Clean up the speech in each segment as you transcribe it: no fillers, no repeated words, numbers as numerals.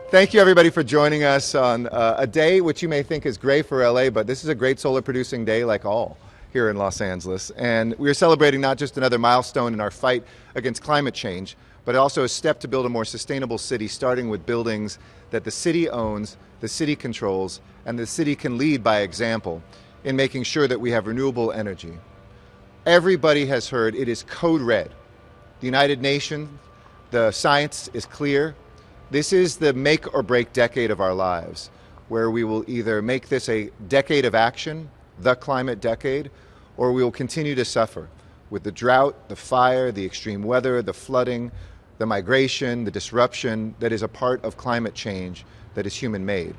Thank you, everybody, for joining us on a day which you may think is gray for LA, but this is a great solar-producing day like all here in Los Angeles. And we are celebrating not just another milestone in our fight against climate change, but also a step to build a more sustainable city, starting with buildings that the city owns, the city controls, and the city can lead by example in making sure that we have renewable energy. Everybody has heard it is code red. The United Nations, the science is clear. This is the make or break decade of our lives, where we will either make this a decade of action, the climate decade, or we will continue to suffer with the drought, the fire, the extreme weather, the flooding, the migration, the disruption that is a part of climate change that is human-made.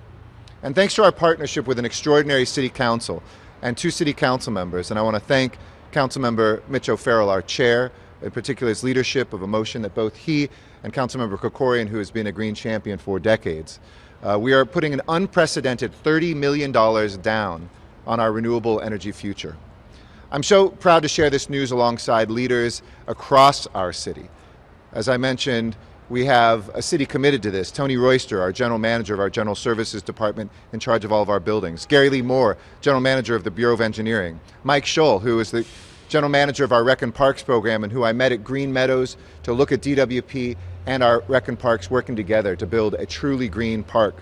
And thanks to our partnership with an extraordinary city council and 2 city council members, and I want to thank Councilmember Mitch O'Farrell, our chair, in particular his leadership of a motion that both he and Councilmember Krekorian, who has been a green champion for decades. We are putting an unprecedented $30 million down on our renewable energy future. I'm so proud to share this news alongside leaders across our city. As I mentioned, we have a city committed to this. Tony Royster, our general manager of our General Services Department, in charge of all of our buildings. Gary Lee Moore, general manager of the Bureau of Engineering. Mike Scholl, who is the general manager of our Rec and Parks program and who I met at Green Meadows to look at DWP and our Rec and Parks working together to build a truly green park.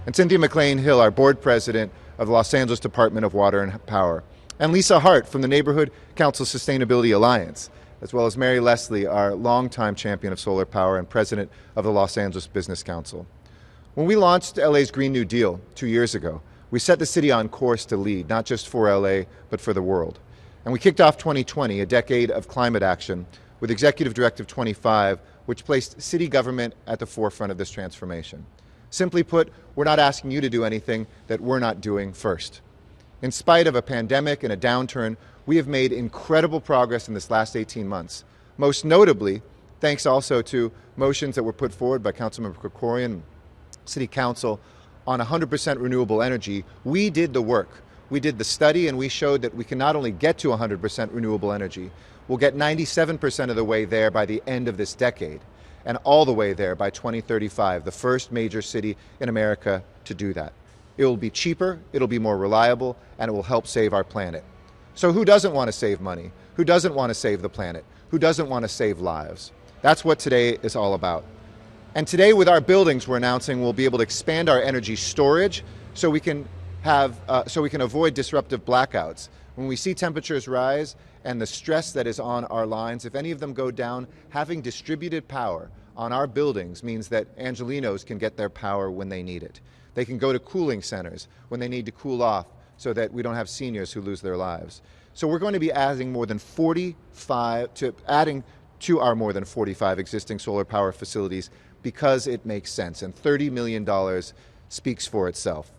And Cynthia McLean-Hill, our board president of the Los Angeles Department of Water and Power. And Lisa Hart from the Neighborhood Council Sustainability Alliance, as well as Mary Leslie, our longtime champion of solar power and president of the Los Angeles Business Council. When we launched LA's Green New Deal 2 years ago, we set the city on course to lead, not just for LA, but for the world. And we kicked off 2020, a decade of climate action, with Executive Directive 25, which placed city government at the forefront of this transformation. Simply put, we're not asking you to do anything that we're not doing first. In spite of a pandemic and a downturn, we have made incredible progress in this last 18 months. Most notably, thanks also to motions that were put forward by Councilmember Krekorian, City Council, on 100% renewable energy. We did the work. We did the study, and we showed that we can not only get to 100% renewable energy, we'll get 97% of the way there by the end of this decade, and all the way there by 2035, the first major city in America to do that. It will be cheaper, it'll be more reliable, and it will help save our planet. So who doesn't want to save money? Who doesn't want to save the planet? Who doesn't want to save lives? That's what today is all about. And today, with our buildings, we're announcing we'll be able to expand our energy storage so we can avoid disruptive blackouts. When we see temperatures rise and the stress that is on our lines, if any of them go down, having distributed power on our buildings means that Angelenos can get their power when they need it. They can go to cooling centers when they need to cool off so that we don't have seniors who lose their lives. So we're going to be adding to our more than 45 existing solar power facilities because it makes sense, and $30 million speaks for itself.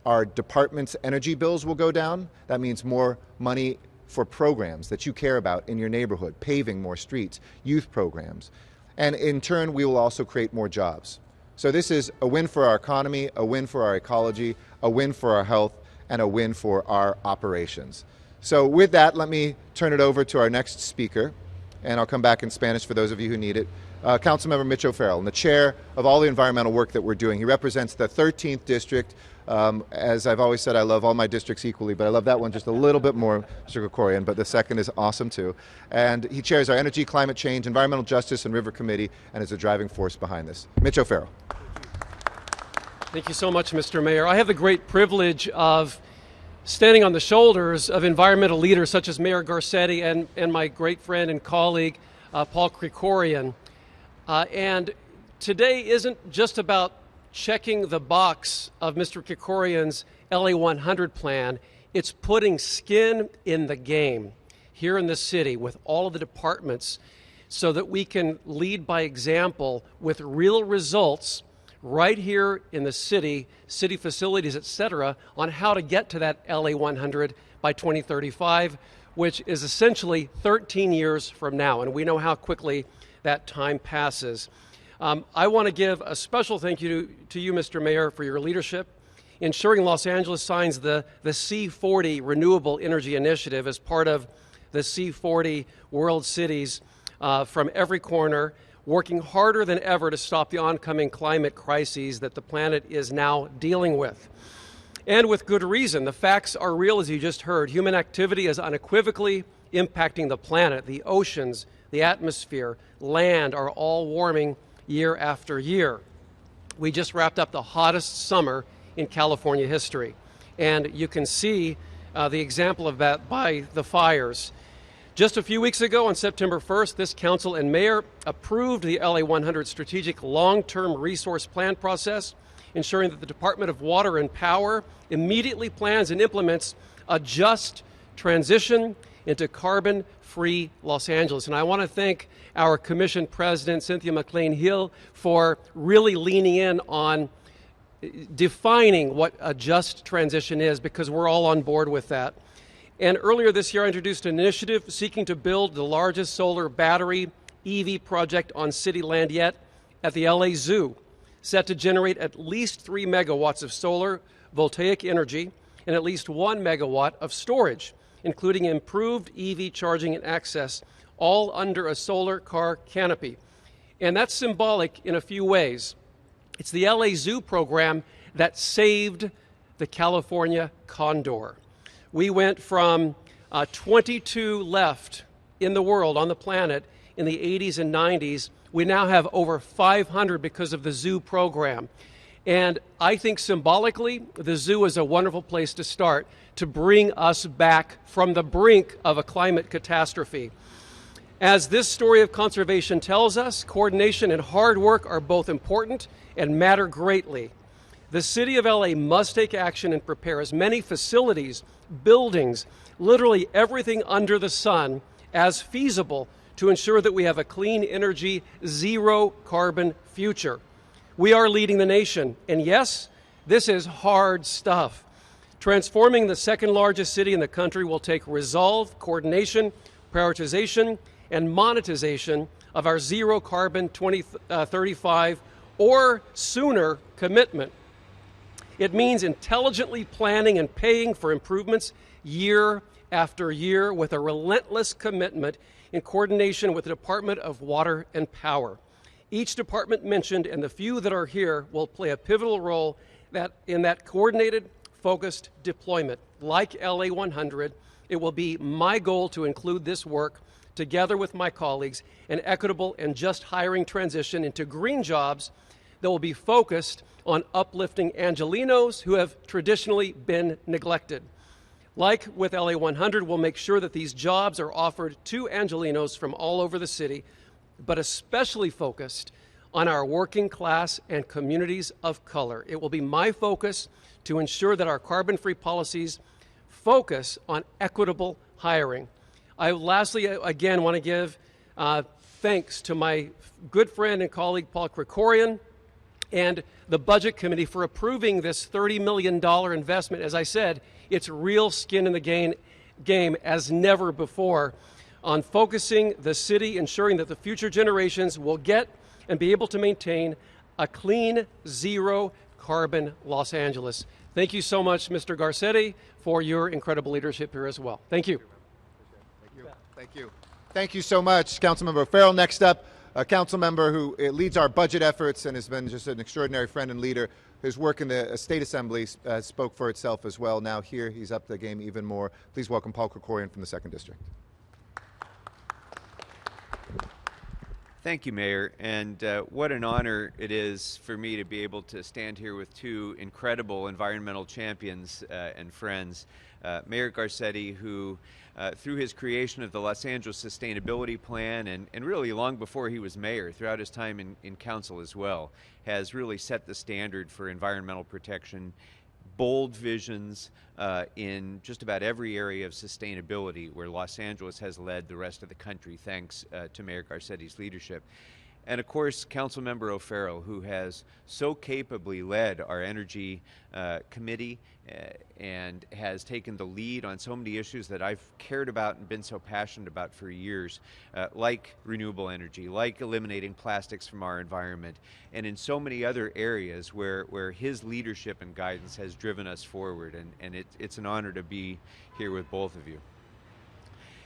Our department's energy bills will go down. That means more money for programs that you care about in your neighborhood, paving more streets, youth programs. And in turn, we will also create more jobs. So this is a win for our economy, a win for our ecology, a win for our health, and a win for our operations. So with that, let me turn it over to our next speaker, and I'll come back in Spanish for those of you who need it. Councilmember Mitch O'Farrell, and the chair of all the environmental work that we're doing. He represents the 13th district. As I've always said, I love all my districts equally, but I love that one just a little bit more, Mr. Krekorian, but the second is awesome too. And he chairs our Energy, Climate Change, Environmental Justice, and River Committee, and is a driving force behind this. Mitch O'Farrell. Thank you so much, Mr. Mayor. I have the great privilege of standing on the shoulders of environmental leaders such as Mayor Garcetti and my great friend and colleague, Paul Krekorian. And today isn't just about checking the box of Mr. Krekorian's LA 100 plan. It's putting skin in the game here in the city with all of the departments so that we can lead by example with real results right here in the city facilities, et cetera, on how to get to that LA 100 by 2035, which is essentially 13 years from now. And we know how quickly that time passes. I want to give a special thank you to you, Mr. Mayor, for your leadership, ensuring Los Angeles signs the C40 Renewable Energy Initiative as part of the C40 World Cities from every corner. working harder than ever to stop the oncoming climate crises that the planet is now dealing with. And with good reason. The facts are real, as you just heard. Human activity is unequivocally impacting the planet. The oceans, the atmosphere, land are all warming year after year. We just wrapped up the hottest summer in California history. And you can see the example of that by the fires. Just a few weeks ago, on September 1st, this council and mayor approved the LA 100 Strategic Long-Term Resource Plan process, ensuring that the Department of Water and Power immediately plans and implements a just transition into carbon-free Los Angeles. And I want to thank our commission president, Cynthia McLean-Hill, for really leaning in on defining what a just transition is, because we're all on board with that. And earlier this year, I introduced an initiative seeking to build the largest solar battery EV project on city land yet at the LA Zoo, set to generate at least 3 megawatts of solar voltaic energy and at least 1 megawatt of storage, including improved EV charging and access, all under a solar car canopy. And that's symbolic in a few ways. It's the LA Zoo program that saved the California condor. We went from 22 left in the world, on the planet, in the 80s and 90s. We now have over 500 because of the zoo program. And I think symbolically, the zoo is a wonderful place to start to bring us back from the brink of a climate catastrophe. As this story of conservation tells us, coordination and hard work are both important and matter greatly. The city of LA must take action and prepare as many facilities, buildings, literally everything under the sun as feasible to ensure that we have a clean energy, zero carbon future. We are leading the nation, and yes, this is hard stuff. Transforming the second largest city in the country will take resolve, coordination, prioritization, and monetization of our zero carbon 2035 or sooner commitment. It means intelligently planning and paying for improvements year after year with a relentless commitment in coordination with the Department of Water and Power. Each department mentioned and the few that are here will play a pivotal role in that coordinated, focused deployment. Like LA 100, it will be my goal to include this work together with my colleagues, an equitable and just hiring transition into green jobs that will be focused on uplifting Angelenos who have traditionally been neglected. Like with LA 100, we'll make sure that these jobs are offered to Angelenos from all over the city, but especially focused on our working class and communities of color. It will be my focus to ensure that our carbon-free policies focus on equitable hiring. I lastly, again, want to give thanks to my good friend and colleague, Paul Krekorian, and the Budget Committee for approving this $30 million investment. As I said, it's real skin in the game as never before on focusing the city, ensuring that the future generations will get and be able to maintain a clean, zero carbon Los Angeles. Thank you so much, Mr. Garcetti, for your incredible leadership here as well. Thank you. Thank you. Thank you so much, Councilmember O'Farrell. Next up, a council member who leads our budget efforts and has been just an extraordinary friend and leader. His work in the State Assembly spoke for itself as well. Now here, he's upped the game even more. Please welcome Paul Krekorian from the 2nd District. Thank you, Mayor, and what an honor it is for me to be able to stand here with two incredible environmental champions and friends. Mayor Garcetti, who through his creation of the Los Angeles Sustainability Plan and really long before he was mayor, throughout his time in council as well, has really set the standard for environmental protection, bold visions in just about every area of sustainability where Los Angeles has led the rest of the country thanks to Mayor Garcetti's leadership. And of course, Councilmember O'Farrell, who has so capably led our Energy Committee and has taken the lead on so many issues that I've cared about and been so passionate about for years, like renewable energy, like eliminating plastics from our environment, and in so many other areas where his leadership and guidance has driven us forward. And it's an honor to be here with both of you.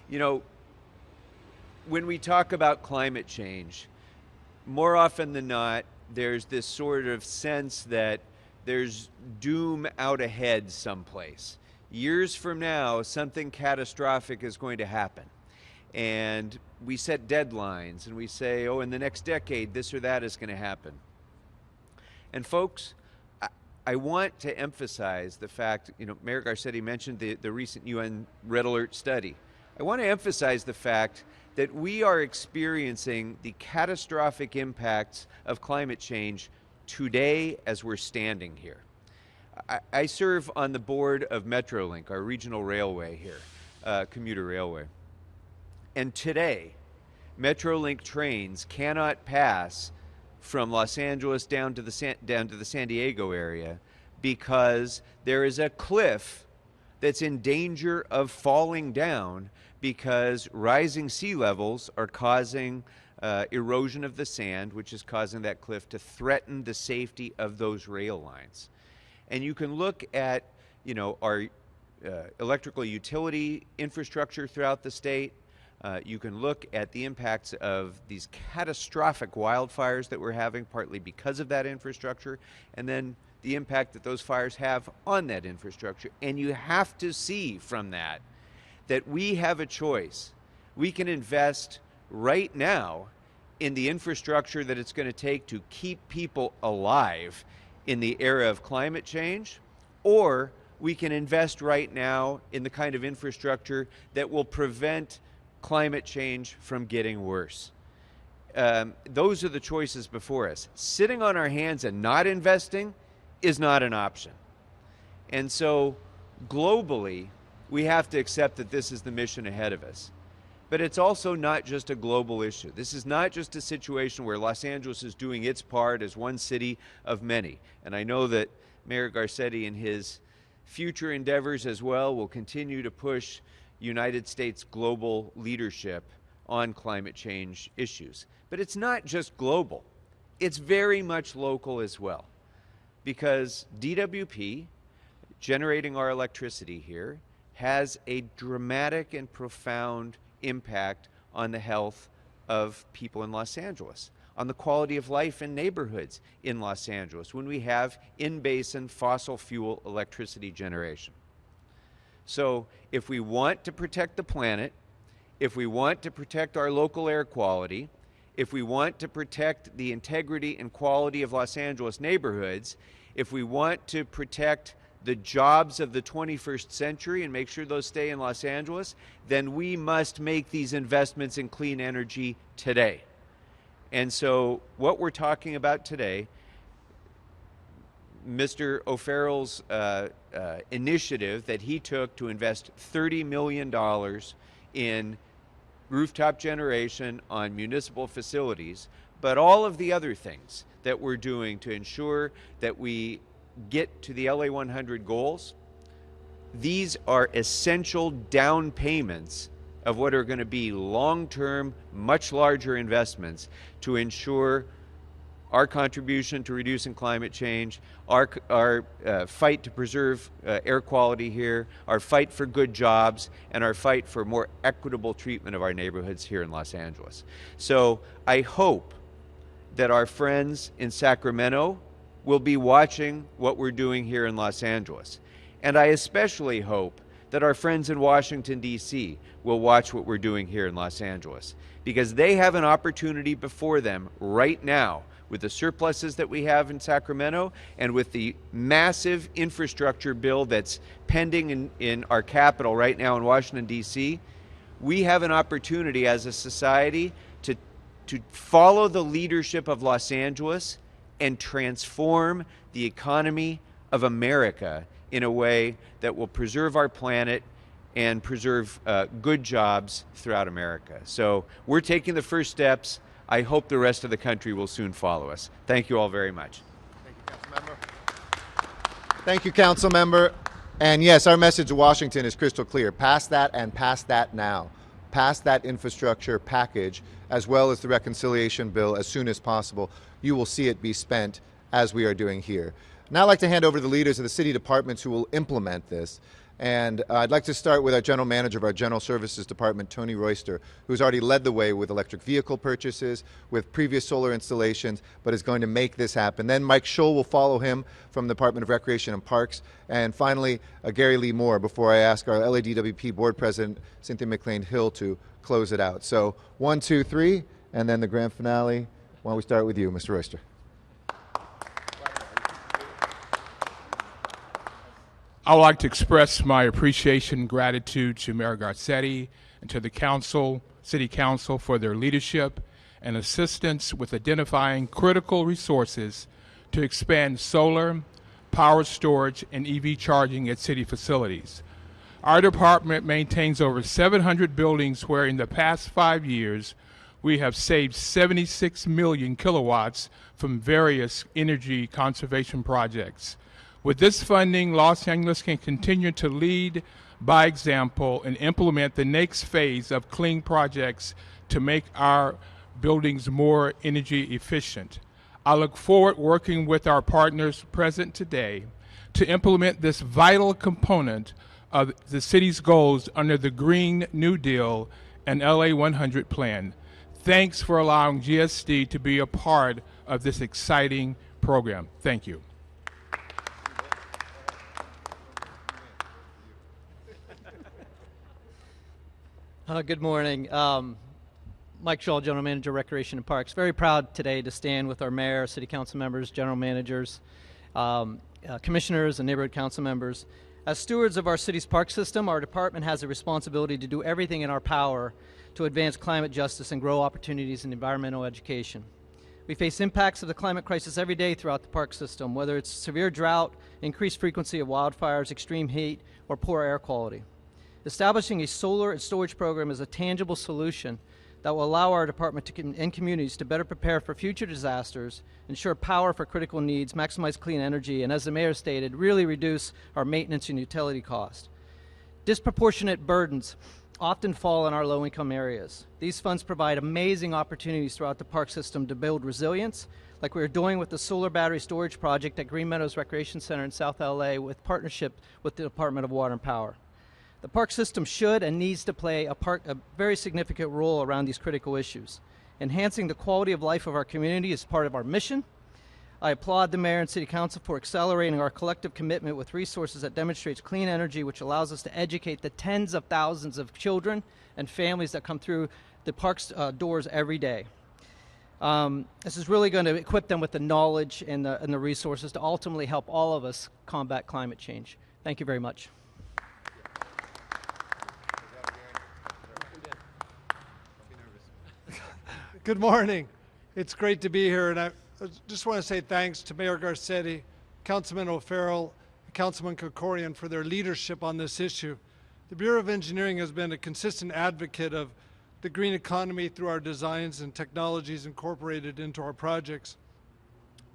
You know, when we talk about climate change, more often than not, there's this sort of sense that there's doom out ahead someplace. Years from now, something catastrophic is going to happen. And we set deadlines and we say, oh, in the next decade, this or that is going to happen. And folks, I want to emphasize the fact, Mayor Garcetti mentioned the recent UN Red Alert study. I want to emphasize the fact that we are experiencing the catastrophic impacts of climate change today as we're standing here. I serve on the board of Metrolink, our regional railway here, commuter railway. And today, Metrolink trains cannot pass from Los Angeles down to the San Diego area because there is a cliff that's in danger of falling down because rising sea levels are causing erosion of the sand, which is causing that cliff to threaten the safety of those rail lines. And you can look at, our electrical utility infrastructure throughout the state. You can look at the impacts of these catastrophic wildfires that we're having, partly because of that infrastructure, and then the impact that those fires have on that infrastructure. And you have to see from that we have a choice. We can invest right now in the infrastructure that it's going to take to keep people alive in the era of climate change, or we can invest right now in the kind of infrastructure that will prevent climate change from getting worse. Those are the choices before us. Sitting on our hands and not investing is not an option. And so globally, we have to accept that this is the mission ahead of us. But it's also not just a global issue. This is not just a situation where Los Angeles is doing its part as one city of many. And I know that Mayor Garcetti in his future endeavors as well will continue to push United States global leadership on climate change issues. But it's not just global. It's very much local as well. Because DWP, generating our electricity here, has a dramatic and profound impact on the health of people in Los Angeles, on the quality of life in neighborhoods in Los Angeles when we have in-basin fossil fuel electricity generation. So if we want to protect the planet, if we want to protect our local air quality, if we want to protect the integrity and quality of Los Angeles neighborhoods, if we want to protect the jobs of the 21st century and make sure those stay in Los Angeles, then we must make these investments in clean energy today. And so what we're talking about today, Mr. O'Farrell's initiative that he took to invest $30 million in rooftop generation on municipal facilities, but all of the other things that we're doing to ensure that we get to the LA 100 goals, these are essential down payments of what are going to be long-term, much larger investments to ensure our contribution to reducing climate change, our fight to preserve air quality here, our fight for good jobs, and our fight for more equitable treatment of our neighborhoods here in Los Angeles. So I hope that our friends in Sacramento will be watching what we're doing here in Los Angeles. And I especially hope that our friends in Washington, D.C. will watch what we're doing here in Los Angeles, because they have an opportunity before them right now with the surpluses that we have in Sacramento and with the massive infrastructure bill that's pending in our capital right now in Washington, D.C. We have an opportunity as a society to follow the leadership of Los Angeles and transform the economy of America in a way that will preserve our planet and preserve good jobs throughout America. So we're taking the first steps. I hope the rest of the country will soon follow us. Thank you all very much. Thank you, Councilmember. Thank you, Councilmember. And yes, our message to Washington is crystal clear. Pass that and pass that now. Pass that infrastructure package as well as the reconciliation bill as soon as possible. You will see it be spent as we are doing here. Now I'd like to hand over to the leaders of the city departments who will implement this. And I'd like to start with our general manager of our general services department, Tony Royster, who's already led the way with electric vehicle purchases, with previous solar installations, but is going to make this happen. Then Mike Scholl will follow him from the Department of Recreation and Parks. And finally, Gary Lee Moore, before I ask our LADWP board president, Cynthia McLean Hill, to close it out. So 1, 2, 3, and then the grand finale. Why don't we start with you, Mr. Royster? I would like to express my appreciation and gratitude to Mayor Garcetti and to the council, City Council, for their leadership and assistance with identifying critical resources to expand solar, power storage, and EV charging at city facilities. Our department maintains over 700 buildings where in the past 5 years we have saved 76 million kilowatts from various energy conservation projects. With this funding, Los Angeles can continue to lead by example and implement the next phase of clean projects to make our buildings more energy efficient. I look forward working with our partners present today to implement this vital component of the city's goals under the Green New Deal and LA 100 plan. Thanks for allowing GSD to be a part of this exciting program. Thank you. Good morning. Mike Scholl, General Manager, Recreation and Parks. Very proud today to stand with our mayor, city council members, general managers, commissioners, and neighborhood council members. As stewards of our city's park system, our department has a responsibility to do everything in our power to advance climate justice and grow opportunities in environmental education. We face impacts of the climate crisis every day throughout the park system, whether it's severe drought, increased frequency of wildfires, extreme heat, or poor air quality. Establishing a solar and storage program is a tangible solution that will allow our department and communities to better prepare for future disasters, ensure power for critical needs, maximize clean energy, and as the mayor stated, really reduce our maintenance and utility costs. Disproportionate burdens often fall in our low-income areas. These funds provide amazing opportunities throughout the park system to build resilience, like we are doing with the solar battery storage project at Green Meadows Recreation Center in South LA with partnership with the Department of Water and Power. The park system should and needs to play a very significant role around these critical issues. Enhancing the quality of life of our community is part of our mission. I applaud the mayor and city council for accelerating our collective commitment with resources that demonstrates clean energy, which allows us to educate the tens of thousands of children and families that come through the park's doors every day. This is really going to equip them with the knowledge and the resources to ultimately help all of us combat climate change. Thank you very much. Good morning. It's great to be here, and I just want to say thanks to Mayor Garcetti, Councilman O'Farrell, and Councilman Krekorian for their leadership on this issue. The Bureau of Engineering has been a consistent advocate of the green economy through our designs and technologies incorporated into our projects.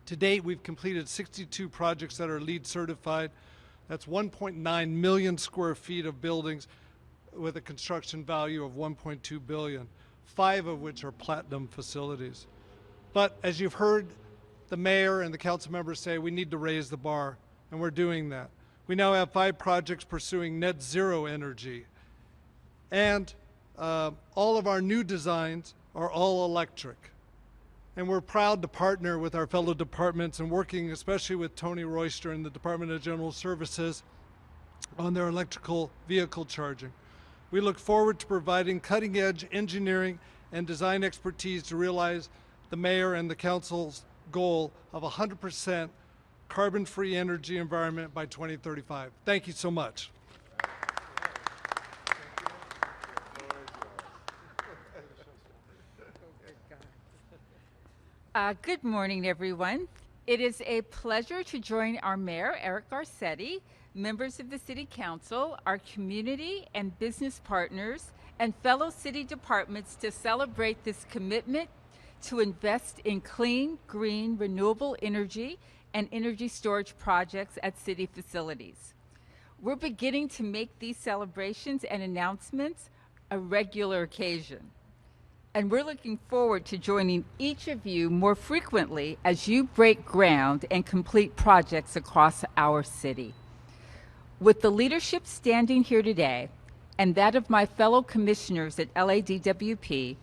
To date, we've completed 62 projects that are LEED certified. That's 1.9 million square feet of buildings with a construction value of $1.2 billion. 5 of which are platinum facilities. But as you've heard the mayor and the council members say, we need to raise the bar, and we're doing that. We now have 5 projects pursuing net zero energy. And all of our new designs are all electric. And we're proud to partner with our fellow departments and working especially with Tony Royster and the Department of General Services on their electrical vehicle charging. We look forward to providing cutting-edge engineering and design expertise to realize the mayor and the council's goal of 100% carbon-free energy environment by 2035. Thank you so much. Good morning, everyone. It is a pleasure to join our mayor, Eric Garcetti, members of the City Council, our community and business partners, and fellow city departments to celebrate this commitment to invest in clean, green, renewable energy and energy storage projects at city facilities. We're beginning to make these celebrations and announcements a regular occasion. And we're looking forward to joining each of you more frequently as you break ground and complete projects across our city. With the leadership standing here today and that of my fellow commissioners at LADWP,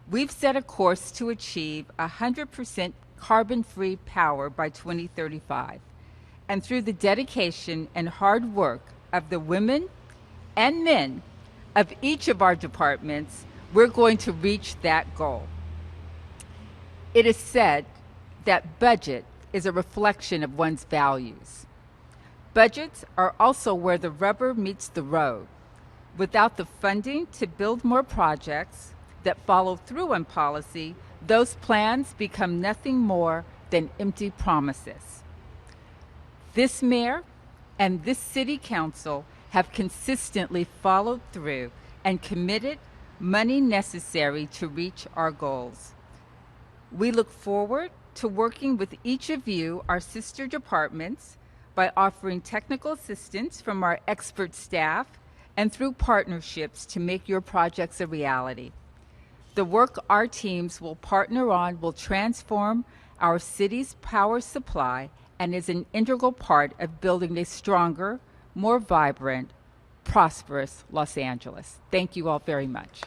we've set a course to achieve 100% carbon-free power by 2035. And through the dedication and hard work of the women and men of each of our departments, we're going to reach that goal. It is said that budget is a reflection of one's values. Budgets are also where the rubber meets the road. Without the funding to build more projects that follow through on policy, those plans become nothing more than empty promises. This mayor and this city council have consistently followed through and committed money necessary to reach our goals. We look forward to working with each of you, our sister departments, by offering technical assistance from our expert staff and through partnerships to make your projects a reality. The work our teams will partner on will transform our city's power supply and is an integral part of building a stronger, more vibrant, prosperous Los Angeles. Thank you all very much.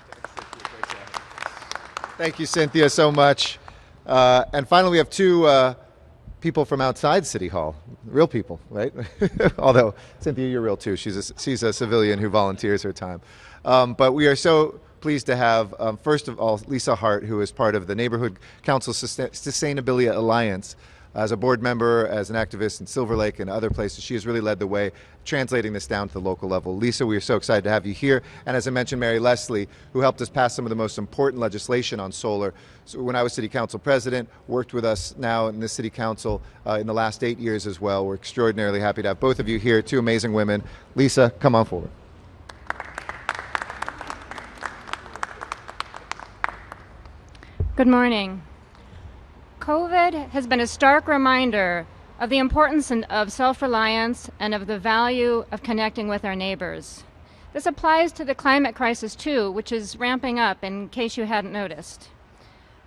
Thank you, Cynthia, so much. And finally, we have two people from outside City Hall, real people, right? Although, Cynthia, you're real too. She's a civilian who volunteers her time. But we are so pleased to have, first of all, Lisa Hart, who is part of the Neighborhood Council Sustainability Alliance. As a board member, as an activist in Silver Lake and other places, she has really led the way translating this down to the local level. Lisa, we are so excited to have you here. And as I mentioned, Mary Leslie, who helped us pass some of the most important legislation on solar. So when I was city council president, worked with us now in the city council in the last 8 years as well. We're extraordinarily happy to have both of you here, two amazing women. Lisa, come on forward. Good morning. COVID has been a stark reminder of the importance of self-reliance and of the value of connecting with our neighbors. This applies to the climate crisis too, which is ramping up in case you hadn't noticed.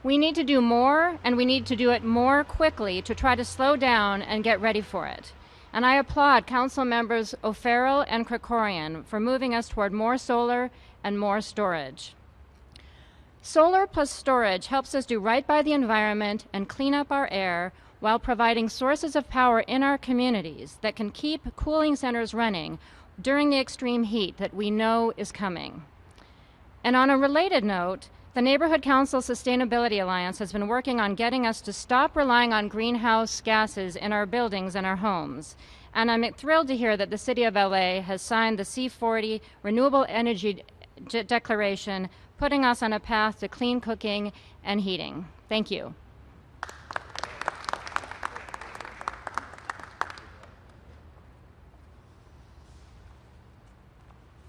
We need to do more, and we need to do it more quickly to try to slow down and get ready for it. And I applaud Councilmembers O'Farrell and Krekorian for moving us toward more solar and more storage. Solar plus storage helps us do right by the environment and clean up our air while providing sources of power in our communities that can keep cooling centers running during the extreme heat that we know is coming. And on a related note, the Neighborhood Council Sustainability Alliance has been working on getting us to stop relying on greenhouse gases in our buildings and our homes. And I'm thrilled to hear that the City of LA has signed the C40 Renewable Energy Declaration, putting us on a path to clean cooking and heating. Thank you.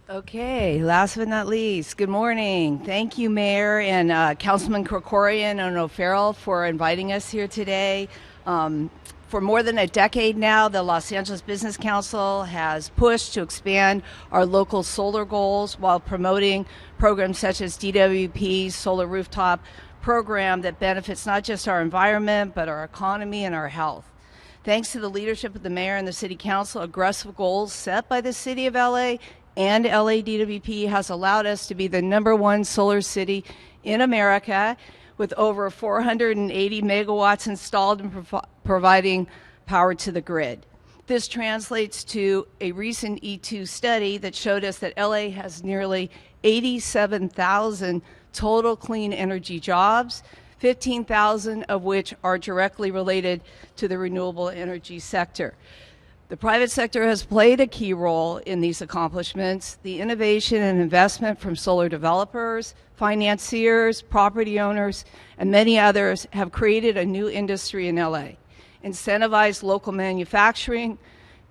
Okay, last but not least, good morning. Thank you, Mayor and Councilman Krekorian and O'Farrell for inviting us here today. For more than a decade now, the Los Angeles Business Council has pushed to expand our local solar goals while promoting programs such as DWP's Solar Rooftop program that benefits not just our environment, but our economy and our health. Thanks to the leadership of the mayor and the city council, aggressive goals set by the city of LA and LADWP has allowed us to be the #1 solar city in America, with over 480 megawatts installed and providing power to the grid. This translates to a recent E2 study that showed us that LA has nearly 87,000 total clean energy jobs, 15,000 of which are directly related to the renewable energy sector. The private sector has played a key role in these accomplishments. The innovation and investment from solar developers, financiers, property owners, and many others have created a new industry in LA, incentivized local manufacturing,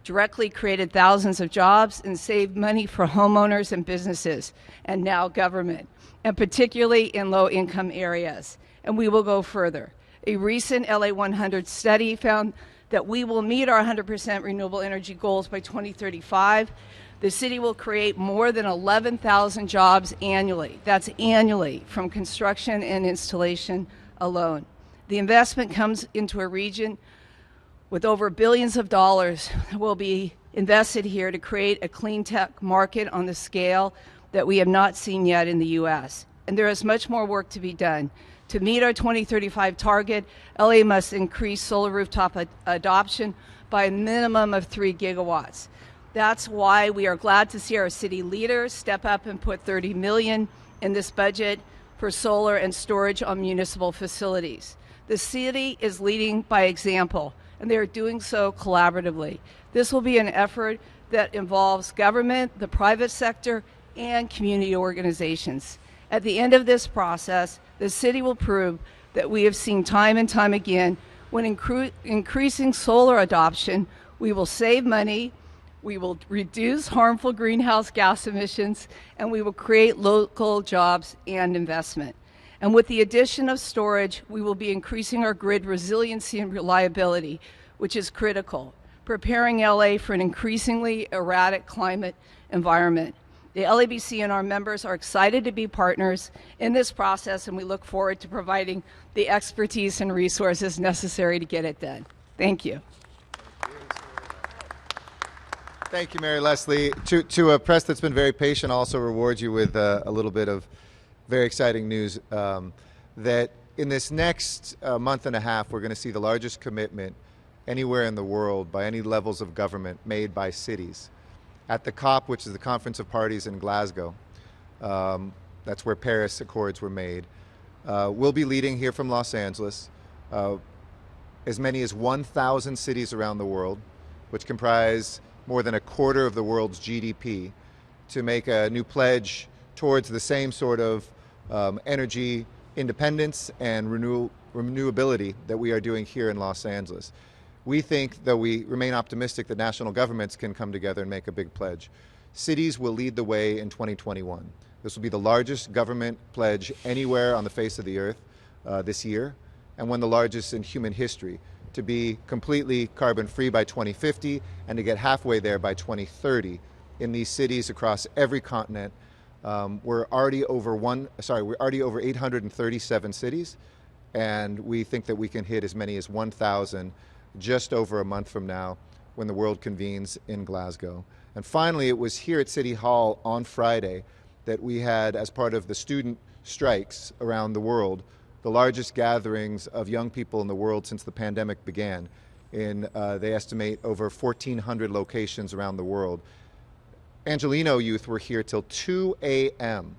directly created thousands of jobs, and saved money for homeowners and businesses, and now government, and particularly in low-income areas. And we will go further. A recent LA 100 study found that we will meet our 100% renewable energy goals by 2035. The city will create more than 11,000 jobs annually. That's annually, from construction and installation alone. The investment comes into a region with over billions of dollars that will be invested here to create a clean tech market on the scale that we have not seen yet in the U.S. And there is much more work to be done. To meet our 2035 target, LA must increase solar rooftop adoption by a minimum of 3 gigawatts. That's why we are glad to see our city leaders step up and put $30 million in this budget for solar and storage on municipal facilities. The city is leading by example, and they are doing so collaboratively. This will be an effort that involves government, the private sector, and community organizations. At the end of this process, the city will prove that we have seen time and time again when increasing solar adoption, we will save money, we will reduce harmful greenhouse gas emissions, and we will create local jobs and investment. And with the addition of storage, we will be increasing our grid resiliency and reliability, which is critical, preparing LA for an increasingly erratic climate environment. The LABC and our members are excited to be partners in this process, and we look forward to providing the expertise and resources necessary to get it done. Thank you. Thank you, Mary Leslie. To a press that's been very patient, I'll also reward you with a little bit of very exciting news that in this next month and a half, we're going to see the largest commitment anywhere in the world by any levels of government made by cities. At the COP, which is the Conference of Parties in Glasgow, that's where Paris Accords were made. We'll be leading here from Los Angeles as many as 1,000 cities around the world, which comprise more than a quarter of the world's GDP, to make a new pledge towards the same sort of energy independence and renewability that we are doing here in Los Angeles. We think, though we remain optimistic, that national governments can come together and make a big pledge. Cities will lead the way in 2021. This will be the largest government pledge anywhere on the face of the earth this year, and one of the largest in human history, to be completely carbon-free by 2050 and to get halfway there by 2030 in these cities across every continent. We're already over 837 cities, and we think that we can hit as many as 1,000 just over a month from now when the world convenes in Glasgow. And finally, it was here at City Hall on Friday that we had, as part of the student strikes around the world, the largest gatherings of young people in the world since the pandemic began. They estimate over 1,400 locations around the world. Angelino youth were here till 2 a.m.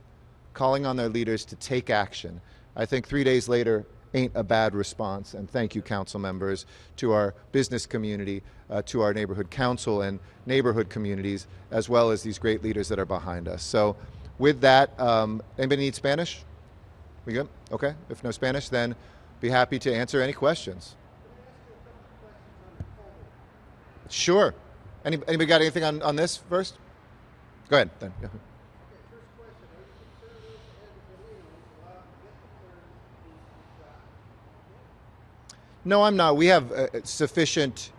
calling on their leaders to take action. I think 3 days later ain't a bad response, and thank you, council members, to our business community, to our neighborhood council and neighborhood communities, as well as these great leaders that are behind us. So with that, anybody need Spanish? We good? Okay. If no Spanish, then be happy to answer any questions. Sure. Anybody got anything on this first? Go ahead, then. Yeah. No, I'm not. We have sufficient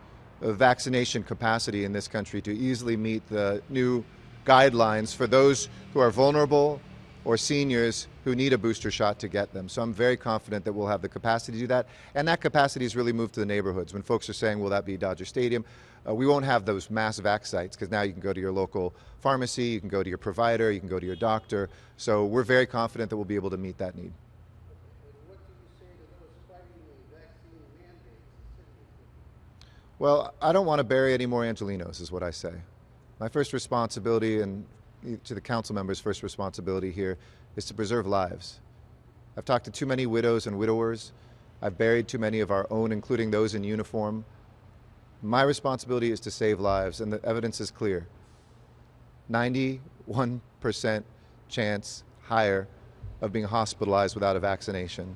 vaccination capacity in this country to easily meet the new guidelines for those who are vulnerable or seniors who need a booster shot to get them. So I'm very confident that we'll have the capacity to do that. And that capacity has really moved to the neighborhoods. When folks are saying, will that be Dodger Stadium? We won't have those mass vac sites, because now you can go to your local pharmacy, you can go to your provider, you can go to your doctor. So we're very confident that we'll be able to meet that need. Well, I don't want to bury any more Angelinos, is what I say. My first responsibility, and to the council members' first responsibility here, is to preserve lives. I've talked to too many widows and widowers. I've buried too many of our own, including those in uniform. My responsibility is to save lives, and the evidence is clear. 91% chance higher of being hospitalized without a vaccination.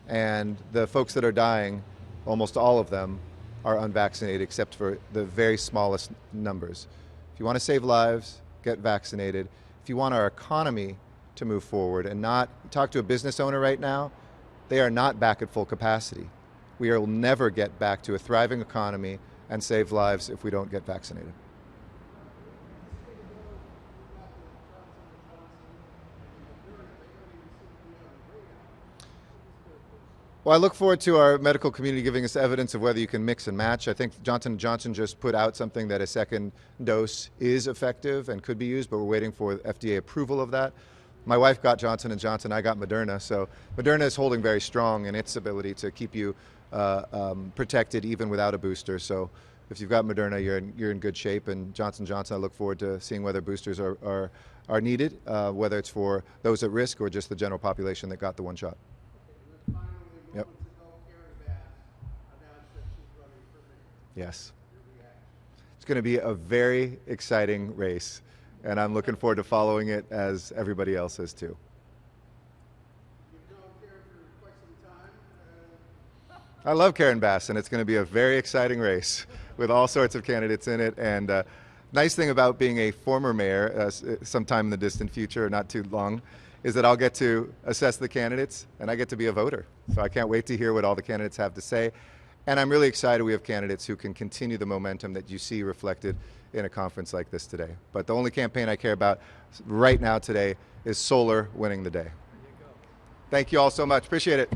And the folks that are dying, almost all of them, are unvaccinated, except for the very smallest numbers. If you want to save lives, get vaccinated. If you want our economy to move forward and not talk to a business owner right now, they are not back at full capacity. We will never get back to a thriving economy and save lives if we don't get vaccinated. Well, I look forward to our medical community giving us evidence of whether you can mix and match. I think Johnson & Johnson just put out something that a second dose is effective and could be used, but we're waiting for FDA approval of that. My wife got Johnson & Johnson, I got Moderna, so Moderna is holding very strong in its ability to keep you protected even without a booster. So if you've got Moderna, you're in good shape, and Johnson & Johnson, I look forward to seeing whether boosters are needed, whether it's for those at risk or just the general population that got the one shot. Yep. Yes. It's going to be a very exciting race, and I'm looking forward to following it as everybody else is too. I love Karen Bass, and it's going to be a very exciting race with all sorts of candidates in it. And nice thing about being a former mayor sometime in the distant future, not too long, is that I'll get to assess the candidates and I get to be a voter. So I can't wait to hear what all the candidates have to say. And I'm really excited we have candidates who can continue the momentum that you see reflected in a conference like this today. But the only campaign I care about right now today is solar winning the day. Thank you all so much. Appreciate it.